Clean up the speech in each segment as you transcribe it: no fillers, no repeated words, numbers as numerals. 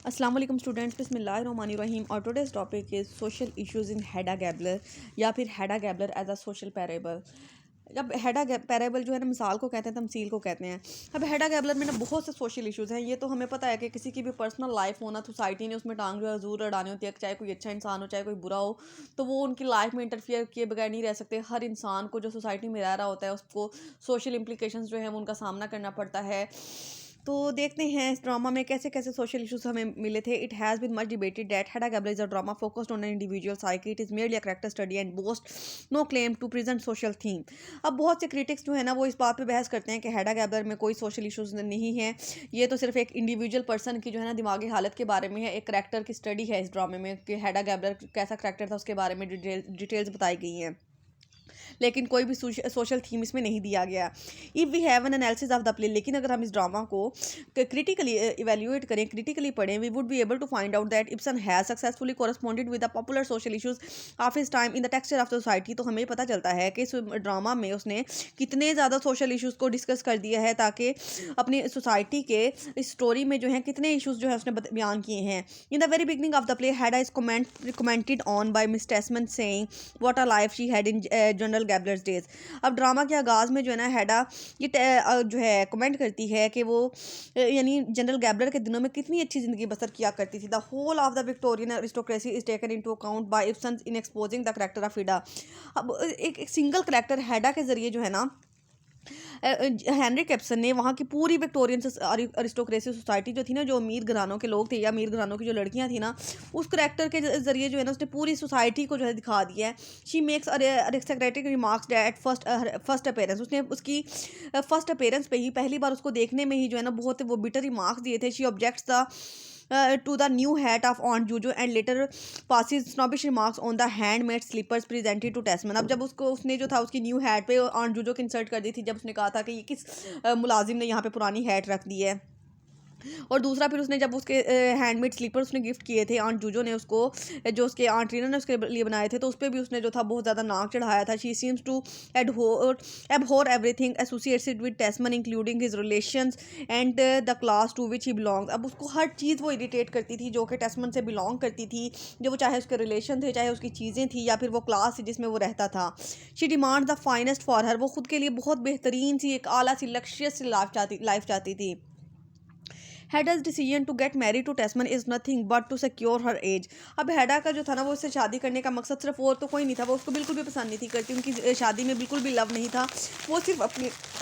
अस्सलाम वालेकुम स्टूडेंट्स, बिस्मिल्लाहिर्रहमानिर्रहीम। और today's topic is social issues in Hedda Gabler या फिर Hedda Gabler as a social parable. जब हेडा पैरेबल जो है ना मिसाल को कहते हैं, तमसील को कहते हैं। अब हेडा गैबलर में ना बहुत से सोशल इश्यूज़ हैं। ये तो हमें पता है कि किसी की भी पर्सनल लाइफ हो ना, सोसाइटी ने उसमें टांग जो है ज़रूर अड़ानी होती है। चाहे कोई अच्छा इंसान हो, चाहे कोई बुरा हो, तो वो उनकी लाइफ में इंटरफियर किए बगैर नहीं रह सकते। हर इंसान को जो सोसाइटी में रह रहा होता है उसको सोशल इम्प्लीकेशंस जो है वो उनका सामना करना पड़ता है। तो देखते हैं इस ड्रामा में कैसे कैसे सोशल इश्यूज हमें मिले थे। It has been much debated that Hedda Gabler is a drama focused on an individual psyche. It is merely a character study and boast no claim to present social theme. अब बहुत से critics जो है ना वो इस बात पे बहस करते हैं कि हेडा गैबलर में कोई सोशल इश्यूज नहीं है। ये तो सिर्फ एक इंडिविजुअल पर्सन की जो है ना दिमागी हालत के बारे में है, एक करेक्टर की स्टडी है इस ड्रामे में कि हेडा गैबलर कैसा करेक्टर था उसके बारे में डिटेल्स बताई गई हैं, लेकिन कोई भी सोशल थीम इसमें नहीं दिया गया। If we have an analysis of the play, लेकिन अगर हम इस ड्रामा को क्रिटिकली इवेल्युएट करें, क्रिटिकली पढ़ें, we would be able to find out that Ibsen has successfully corresponded with the popular social issues of his time in the texture of society. तो हमें पता चलता है कि इस ड्रामा में उसने कितने ज़्यादा सोशल इश्यूज़ को डिस्कस कर दिया है, ताकि अपनी सोसाइटी के इस स्टोरी में जो है कितने इश्यूज़ जो है उसने बयान किए हैं। In the very beginning of the play Hedda is commented on by Miss Tesman saying what a life she had in General Gabler's days. अब ड्रामा के आगाज़ में जो है ना हेडा ये जो है कमेंट करती है कि वो यानी जनरल गैबलर के दिनों में कितनी अच्छी ज़िंदगी बसर किया करती थी। The whole of the Victorian aristocracy is taken into account by Ibsen in exposing the character of Hedda. अब एक सिंगल करेक्टर हेडा के ज़रिए जो है ना हेनरी कैप्सन ने वहाँ की पूरी विक्टोरियन अरिस्टोक्रेसी सोसाइटी जो थी ना, जो अमीर घरानों के लोग थे या अमीर घरानों की जो लड़कियाँ थी ना, उस करेक्टर के ज़रिए जो है ना उसने पूरी सोसाइटी को जो है दिखा दिया है। She makes aristocratic remarks that first appearance. उसने उसकी फर्स्ट अपेयरेंस पे ही पहली बार उसको देखने में ही जो है ना बहुत वो बिटर रिमार्क्स दिए थे। She objects the to the new hat of Aunt Juju and later passes snobbish remarks on the handmade slippers presented to Tasman। अब जब उसको उसने जो था उसकी न्यू हैट पे ऑन्ट जूजो की इंसल्ट कर दी थी, जब उसने कहा था कि ये किस मुलाजिम ने यहाँ पे पुरानी हैट रख दी है। और दूसरा फिर उसने जब उसके हैंडमेड स्लीपर उसने गिफ्ट किए थे आंट जूजो ने उसको, जो उसके आंट रीना ने उसके लिए बनाए थे, तो उस पर भी उसने जो था बहुत ज़्यादा नाक चढ़ाया था। She seems to abhor everything associated with Tesman including his relations and the class to which he belongs. अब उसको हर चीज़ वो इरिटेट करती थी जो कि टेस्मन से बिलोंग करती थी, जो वो चाहे उसके रिलेशन थे, चाहे उसकी चीज़ें थी, या फिर वो क्लास थी जिसमें वो रहता था। She demand the finest for her. वो खुद के लिए बहुत बेहतरीन सी, एक आला सी, लक्ष्य सी लाइफ चाहती थी। Hedda's decision to get married to Tesman is nothing but to secure her age. अब हेडा का जो था ना वो उससे शादी करने का मकसद सिर्फ और तो कोई नहीं था, वो उसको बिल्कुल भी पसंद नहीं थी करती, उनकी शादी में बिल्कुल भी लव नहीं था। वो सिर्फ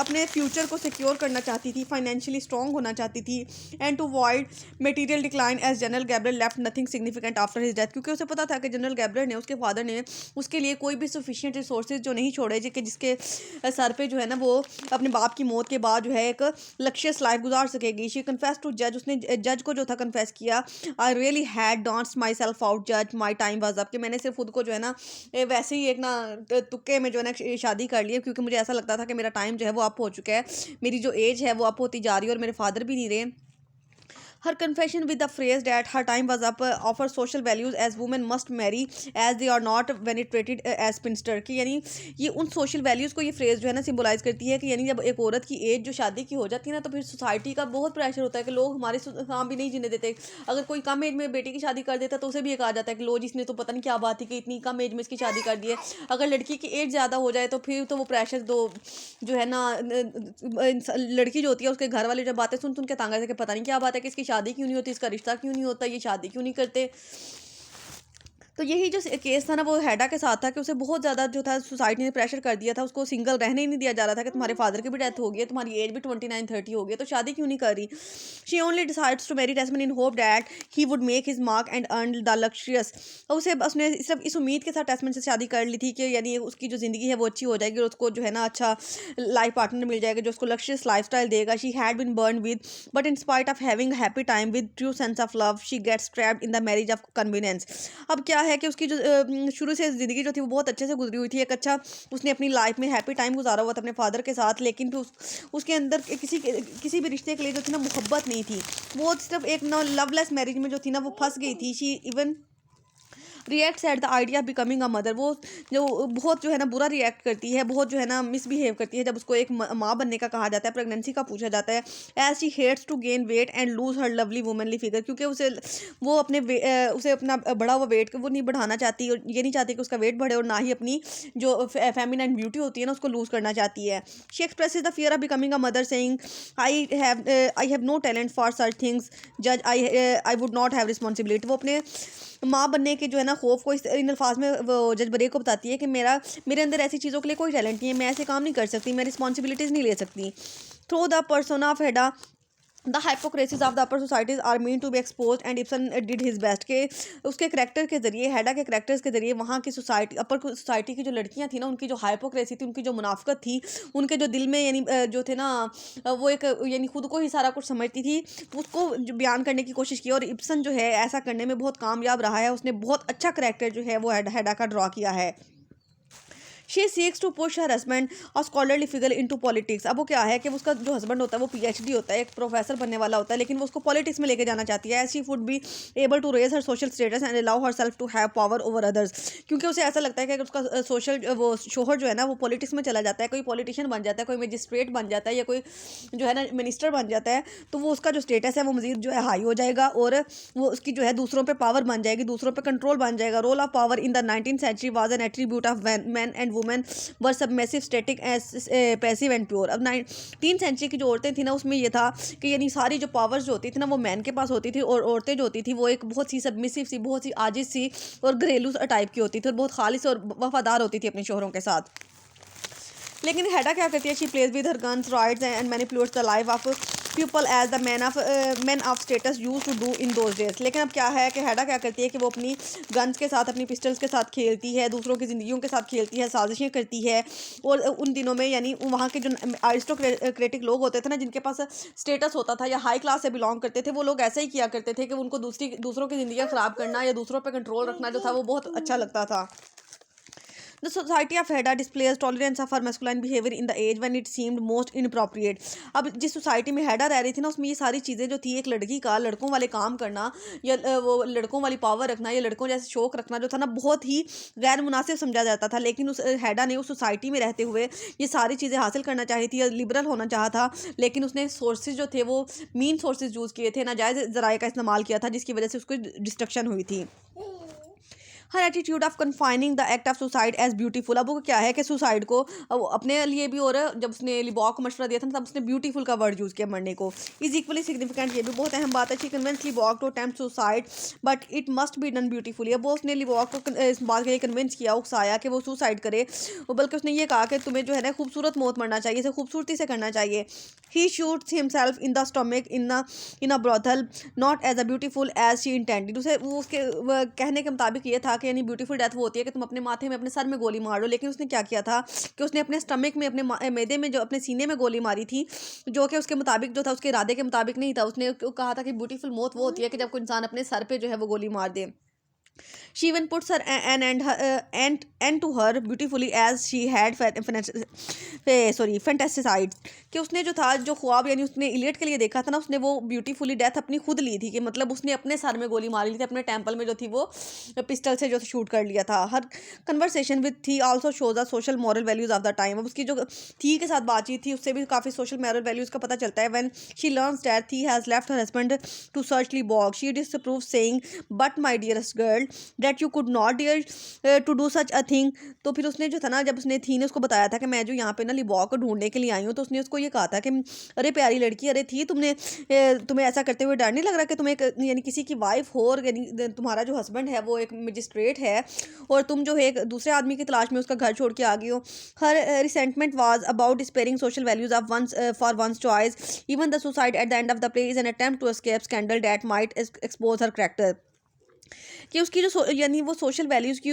अपने फ्यूचर को सिक्योर करना चाहती थी, फाइनेंशियली स्ट्रॉन्ग होना चाहती थी, and to avoid material decline as General Gabler left nothing significant after his death. क्योंकि उसे पता था कि जनरल गैबलर ने, उसके फादर ने उसके लिए कोई भी सफिशिएंट रिसोर्सेज जो नहीं छोड़े, जिसके सर पे जो है ना वो अपने बाप की मौत के बाद जो है एक लक्ष्यस लाइफ गुजार सकेगी। शी कन्फेस टू जज। उसने जज को जो था कन्फेस किया, I really had dance my self out जज, माई टाइम वाज अप। कि मैंने सिर्फ खुद को जो है ना वैसे ही एक ना तुक्के में जो है ना शादी कर लिया, क्योंकि मुझे ऐसा लगता था कि मेरा टाइम जो है वो अप हो चुका है, मेरी जो एज है वो अप होती जा रही है और मेरे फादर भी नहीं रहे। Her confession with the phrase that her time was up offers social values as women must marry as they are not venerated as spinster। कि यानी ये उन सोशल वैल्यूज़ को ये फ्रेज़ जो है ना सिम्बलाइज़ करती है कि यानी जब एक औरत की एज जो शादी की हो जाती है ना, तो फिर सोसाइटी का बहुत प्रेशर होता है कि लोग हमारे काम भी नहीं जीने देते। अगर कोई कम एज में बेटी की शादी कर देता तो उसे भी ये कहा जाता है कि लो जिसने तो पता नहीं क्या बात थी कि इतनी कम एज में इसकी शादी कर दी है। अगर लड़की की एज ज़्यादा हो जाए तो फिर तो वो प्रेशर दो जो है ना लड़की जो होती है उसके घर वाले जब बातें सुन सुन के तंग आते कि पता नहीं क्या बात है कि इसकी शादी क्यों नहीं होती, इसका रिश्ता क्यों नहीं होता, ये शादी क्यों नहीं करते। तो यही जो केस था ना वो हेडा के साथ था कि उसे बहुत ज़्यादा जो था सोसाइटी ने प्रेशर कर दिया था, उसको सिंगल रहने ही नहीं दिया जा रहा था कि तुम्हारे फादर की भी डेथ हो गई है, तुम्हारी एज भी 29-30 हो गई है, तो शादी क्यों नहीं कर रही। She only decides to marry Tesman in hope that he would make his mark and earn the luxuries. और उसने सिर्फ इस उम्मीद के साथ टेस्मन से शादी कर ली थी कि यानी उसकी जो ज़िंदगी है वो अच्छी हो जाएगी और उसको जो है ना अच्छा लाइफ पार्टनर मिल जाएगा जो उसको लक्ष्यस लाइफ स्टाइल देगा। She had been born with but in spite of having happy time with true sense of love she gets trapped in the marriage of convenience. अब क्या है कि उसकी जो शुरू से ज़िंदगी जो थी वो बहुत अच्छे से गुजरी हुई थी, एक अच्छा उसने अपनी लाइफ में हैप्पी टाइम गुजारा हुआ था अपने फादर के साथ, लेकिन फिर उसके अंदर किसी भी रिश्ते के लिए जो थी ना मोहब्बत नहीं थी। वो सिर्फ एक ना लवलेस मैरिज में जो थी ना वो फंस गई थी। She even reacts at the idea of becoming a mother. वो जो बहुत जो है ना बुरा रिएक्ट करती है, बहुत जो है ना मिसबिहेव करती है जब उसको एक माँ बनने का कहा जाता है, प्रेगनेंसी का पूछा जाता है। As she hates to gain weight and lose her lovely womanly figure, क्योंकि वो अपने उसे अपना बढ़ा हुआ वेट वो नहीं बढ़ाना चाहती, और ये नहीं चाहती कि उसका वेट बढ़े, और ना ही अपनी जो फेमिनाइन ब्यूटी होती है ना उसको लूज करना चाहती है। She expresses the fear of becoming a mother saying I have no talent for such things, जज I would not have responsibility. वो अपने माँ बनने के जो है ना खौफ को इन अल्फाज में वो जज बरे को बताती है कि मेरे अंदर ऐसी चीज़ों के लिए कोई टैलेंट नहीं है, मैं ऐसे काम नहीं कर सकती, मैं रिस्पॉन्सिबिलिटीज़ नहीं ले सकती। Through the persona of Hedda the hypocrisies of the upper societies are mean to be expose and Ibsen did his best, के उसके करैक्टर के जरिए, हेडा के करैक्टर्स के जरिए वहाँ की सोसाइटी, अपर सोसाइटी की जो लड़कियाँ थी ना, उनकी जो हाइपोक्रेसी थी, उनकी जो मुनाफकत थी, उनके जो दिल में यानी जो थे ना वो एक यानी खुद को ही सारा कुछ समझती थी, उसको जो बयान करने की कोशिश की, और इब्सन जो है ऐसा करने में बहुत कामयाब रहा है। उसने बहुत अच्छा करैक्टर जो है वो हेडा का ड्रॉ किया है। She seeks to push her husband और स्कॉलरली फिगर इनटू पॉलिटिक्स। अब वो क्या है कि उसका जो हस्बैंड होता है वो पीएचडी होता है, एक प्रोफेसर बनने वाला होता है, लेकिन वो उसको पॉलिटिक्स में लेके जाना चाहती है। She would be able to raise her social status and allow herself to have power over others, क्योंकि उसे ऐसा लगता है कि उसका सोशल वो शोहर जो है ना वो पॉलिटिक्स में चला जाता है, कोई पॉलिटिशियन बन जाता है, कोई मजिस्ट्रेट बन जाता है, या कोई जो है ना मिनिस्टर बन जाता है, तो वो उसका जो स्टेटस है वो मजीद जो है हाई हो जाएगा, और वो उसकी जो है दूसरों पे पावर बन जाएगी, दूसरों पे कंट्रोल बन जाएगा। Role of power in the 19th century was an attribute of man and women were submissive static passive and pure. अब 19th सेंचुरी की जो औरतें थी ना उसमें ये था कि यानी सारी जो पावर्स जो होती थी ना वो मैन के पास होती थी, और औरतें जो होती थी वो एक बहुत सी सबमिसिव सी, बहुत सी आजिज सी और घरेलू टाइप की होती थी, और बहुत खालिस और वफादार होती थी अपने शोहरों के साथ। लेकिन हेडा क्या करती है, she plays with her guns rights and manipulates the life of people as the man of status used to do in those days. लेकिन अब क्या है कि हेडा क्या करती है कि वो अपनी गन्स के साथ, अपनी पिस्टल्स के साथ खेलती है, दूसरों की ज़िंदगियों के साथ खेलती है, साजिशें करती है। और उन दिनों में यानी वहाँ के जो आरिस्टोक्रेटिक लोग होते थे ना, जिनके पास स्टेटस होता था या हाई क्लास से बिलोंग करते थे, वो लोग ऐसे ही किया करते थे कि उनको दूसरों की ज़िंदगियाँ ख़राब करना या दूसरों पर कंट्रोल रखना जो था वो बहुत अच्छा लगता था। The society of Hedda displays tolerance of her masculine behavior in the age when it seemed most inappropriate। अब जिस सोसाइटी में हेडा रह रही थी ना उसमें ये सारी चीज़ें जो थी, एक लड़की का लड़कों वाले काम करना या वो लड़कों वाली पावर रखना या लड़कों जैसे शौक रखना जो था ना बहुत ही गैर मुनासिब समझा जाता था। लेकिन उस हेडा ने उस सोसाइटी में रहते हुए ये सारी चीज़ें हासिल करना चाही थी या लिबरल होना चाहा था, लेकिन उसने सोर्सेज जो थे वो मीन सोर्सेज यूज़ किए थे, नाजायज़ ज़राए का इस्तेमाल किया था, जिसकी वजह से उसको डिस्ट्रक्शन हुई थी। Her attitude of confining the act of suicide as beautiful. अब वो क्या है कि सुसाइड को अपने लिए भी, और जब उसने लिबॉ को मशवरा दिया था तब उसने ब्यूटीफुल का वर्ड यूज़ किया मरने को। इज इक्वली सिग्निफिकेंट, ये भी बहुत अहम बात है। She convince Lovborg to attempt suicide but it must be done beautifully. अब वो उसने लिबॉ को इस बात के लिए कन्विंस किया, उकसाया कि वो सुसाइड करे, बल्कि उसने ये कहा कि तुम्हें जो है ना खूबसूरत मौत मरना चाहिए, इसे खूबसूरती से करना चाहिए। He shoots himself in the stomach in a brothel not as a beautiful as she intended. उसे वो उसके कहने के मुताबिक ये था कि यानी ब्यूटीफुल डेथ वो होती है कि तुम अपने माथे में, अपने सर में गोली मार लो, लेकिन उसने क्या किया था कि उसने अपने स्टमक में, अपने मैदे में, जो अपने सीने में गोली मारी थी, जो कि उसके मुताबिक जो था, उसके इरादे के मुताबिक नहीं था। उसने कहा था कि ब्यूटीफुल मौत वो होती है कि जब कोई इंसान अपने सर पे जो है वो गोली मार दे। She even puts her end to her beautifully as she had fantasized, कि उसने जो था, जो ख्वाब यानी उसने इलियट के लिए देखा था ना, उसने वो ब्यूटीफुली डेथ अपनी खुद ली थी, कि मतलब उसने अपने सर में गोली मारी ली थी, अपने टेम्पल में जो थी वो पिस्टल से जो शूट कर लिया था। हर कन्वर्सेशन विद थी also shows the social moral values of the time. अब उसकी जो थी के साथ बातचीत थी उससे भी काफ़ी सोशल मॉरल वैल्यूज का पता चलता है। When she learns that Thea has left her husband to search Lovborg, she disapprove saying but my dearest girl that you could not dare to do such a thing. तो फिर उसने जो था ना, जब उसने थी ने उसको बताया था कि मैं जो यहाँ पे ना लिबॉग को ढूंढने के लिए आई हूँ, तो उसने उसको ये कहा था कि अरे प्यारी लड़की, अरे थी तुम्हें ऐसा करते हुए डर नहीं लग रहा कि तुम एक यानी किसी की वाइफ हो, और यानी तुम्हारा जो हस्बैंड है वो एक मजिस्ट्रेट है, और तुम जो है एक दूसरे आदमी की तलाश में उसका घर छोड़ के आ गई हो। Her resentment was about despairing social values of one's for one's choice. Even the suicide at the end of the play is an attempt to escape scandal that might expose her character. कि उसकी जो यानी वो social values की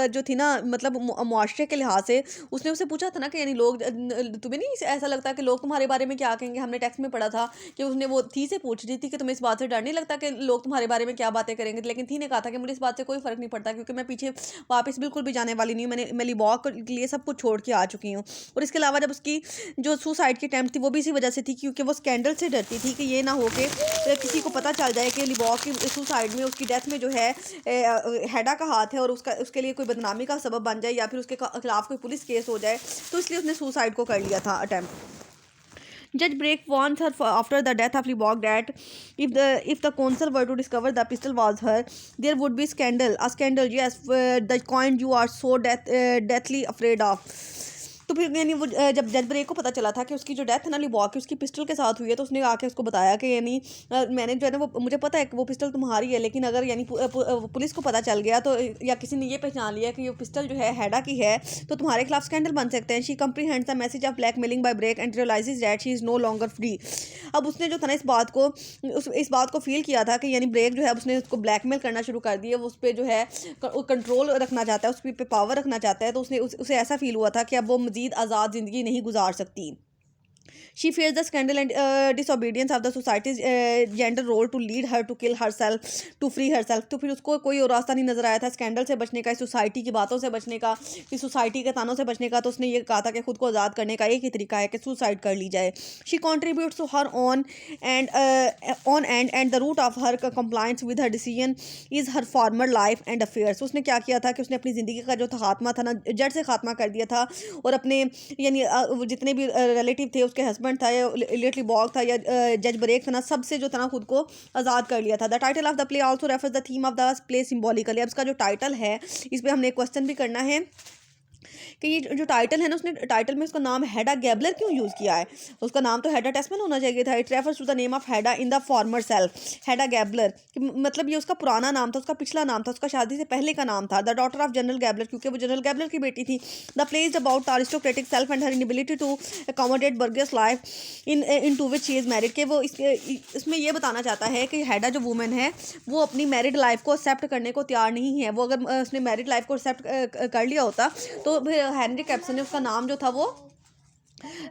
जो थी ना, मतलब मुआशरे के लिहाज से उसने उससे पूछा था ना कि यानी लोग तुम्हें नहीं ऐसा लगता कि लोग तुम्हारे बारे में क्या कहेंगे। हमने टेक्स्ट में पढ़ा था कि उसने वो थी से पूछ रही थी कि तुम्हें इस बात से डर नहीं लगता कि लोग तुम्हारे बारे में क्या बातें करेंगे, लेकिन थी ने कहा था कि मुझे इस बात से कोई फ़र्क नहीं पड़ता, क्योंकि मैं पीछे वापस बिल्कुल भी जाने वाली नहीं हूँ। मैं लिबॉग के लिए सब कुछ छोड़ के आ चुकी हूँ। और इसके अलावा जब उसकी जो सुसाइड की अटैम्प्ट थी वो भी इसी वजह से थी, क्योंकि वो स्कैंडल से डरती थी कि ये ना हो कि किसी को पता चल जाए कि लिबॉग की सुसाइड में, उसकी डेथ में जो है है हैडा का हाथ है और उसके लिए कोई बदनामी का सबब बन जाए या फिर उसके खिलाफ कोई पुलिस केस हो जाए, तो इसलिए उसने सुसाइड को कर लिया था attempt. Judge Brake warns her after the death of Libok that if the consul were to discover the pistol was her, there would be scandal. A scandal, yes, the kind you are so deathly afraid of. तो फिर यानी वो जब जज break को पता चला था कि उसकी जो डेथ है ना लिबॉक की उसकी पिस्टल के साथ हुई है, तो उसने आके उसको बताया कि यानी मैंने जो है ना वो मुझे पता है कि वो पिस्टल तुम्हारी है, लेकिन अगर यानी पुलिस को पता चल गया तो या किसी ने ये पहचान लिया कि ये पिस्टल जो है हैडा की है तो तुम्हारे खिलाफ स्कैंडल बन सकते हैं। She comprehends the message of blackmailing by Brack and realizes that she is no longer free. अब उसने जो था ना इस बात को फील किया था कि यानी ब्रेक जो है उसने उसको ब्लैकमेल करना शुरू कर दिया, वो उस पर जो है कंट्रोल रखना चाहता है, उस पर पावर रखना चाहता है, तो उसे ऐसा फील हुआ था कि अब वो मज़ीद आज़ाद ज़िंदगी नहीं गुजार सकती। She fears the scandal and disobedience of the society's gender role to lead her to kill herself, to free herself. तो फिर उसको कोई और रास्ता नहीं नज़र आया था स्कैंडल से बचने का, इस सोसाइटी की बातों से बचने का, इस सोसाइटी के तानों से बचने का, तो उसने ये कहा था कि खुद को आज़ाद करने का एक ही तरीका है कि सुसाइड कर ली जाए। She contributes to her own and the root of her compliance with her decision is her former life and affairs. उसने क्या किया था कि उसने अपनी ज़िंदगी का जो था खात्मा था ना जड़ से खात्मा कर दिया था और अपने यानी जितने भी रिलेटिव थे, उसके हस्बैंड था या लिटली बॉग था या जज ब्रेक था ना, सबसे जो था ना खुद को आज़ाद कर लिया था। The title of the play also refers the theme of the play symbolically. अब इसका जो टाइटल है इस पर हमने एक क्वेश्चन भी करना है कि ये जो टाइटल है ना, उसने टाइटल में उसका नाम हैडा गैबलर क्यों यूज़ किया है? उसका नाम तो हैडा टेस्मन होना चाहिए था। It refers to the name of Hedda in the former self. Hedda Gabler मतलब ये उसका पुराना नाम था, उसका पिछला नाम था, उसका शादी से पहले का नाम था। The daughter of General Gabler, क्योंकि वो जनरल गैबलर की बेटी थी। The play is about the aristocratic self and her inability to accommodate bourgeois life into which she is married. के वो इसमें ये बताना चाहता है कि हैडा जो वुमेन है वो अपनी मैरिड लाइफ को एक्सेप्ट करने को तैयार नहीं है। वो अगर उसने मैरिड लाइफ को एक्सेप्ट कर लिया होता तो फिर हेनरी कैप्सन ने उसका नाम जो था वो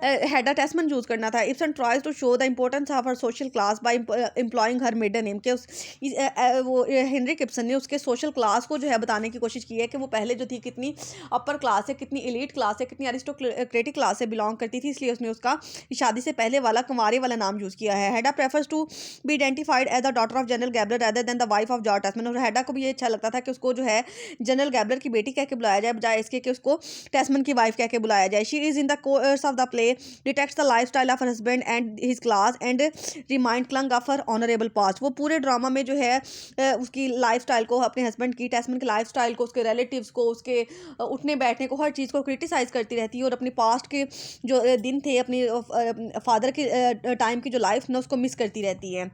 हैडा टेस्मन यूज़ करना था। Ibsen tries to show the importance of her social class by employing her middle name के वो हेनरी किप्सन ने उसके सोशल क्लास को जो है बताने की कोशिश की है कि वो पहले जो थी कितनी अपर क्लास है, कितनी एलीट क्लास है, कितनी अरिस्टोक्रेटिक क्लास से बिलोंग करती थी, इसलिए उसने उसका शादी से पहले वाला कुंवारे वाला नाम यूज़ किया है। Hedda prefers to be identified as the daughter of General Gabler rather than the wife of George Tesman. और हैडा को भी ये अच्छा लगता था कि उसको जो है जनरल गैबलर की बेटी कह के बुलाया जाए बजाय इसके कि उसको टेस्मन की वाइफ कह के बुलाया जाए। She is in the course of the play detects the lifestyle of her husband and his class and remind Klung of her honorable past। वो पूरे ड्रामा में जो है उसकी लाइफस्टाइल को, अपने हस्बैंड की टेस्मन की लाइफस्टाइल को, उसके रिलेटिव्स को, उसके उठने बैठने को, हर चीज़ को क्रिटिसाइज़ करती रहती है और अपनी पास्ट के जो दिन थे, अपनी फादर के टाइम की जो लाइफ ना उसको मिस करती रहती है।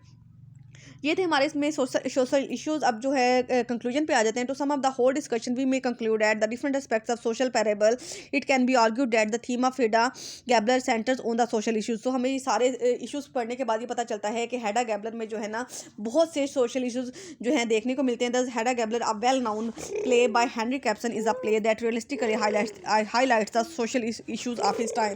ये थे हमारे इसमें सोशल इश्यूज़। अब जो है कंक्लूजन पे आ जाते हैं। तो sum of the whole discussion we may conclude at the different aspects of social parable it can be argued that the theme of Hedda Gabler centers on the social issues. तो हमें ये सारे issues पढ़ने के बाद ये पता चलता है कि हैडा गैबलर में जो है ना बहुत से सोशल इश्यूज़ जो हैं देखने को मिलते हैं। The हैडा Gabler a well known play by Henry caption is a play that realistically highlights the social issues of his time.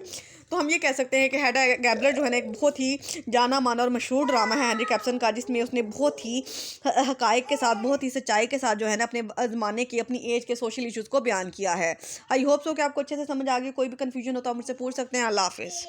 तो हम ये कह सकते हैं कि हैडा गैबलर जो है ना एक बहुत ही जाना माना और मशहूर ड्रामा है हेनरी कैप्सन का, जिसमें उसने बहुत ही हकायक के साथ, बहुत ही सच्चाई के साथ जो है ना अपने ज़माने की, अपनी एज के सोशल इश्यूज़ को बयान किया है। आई होप सो कि आपको अच्छे से समझ आ गई। कोई भी कन्फ्यूजन हो तो आप मुझसे पूछ सकते हैं। अल्लाह हाफिज़।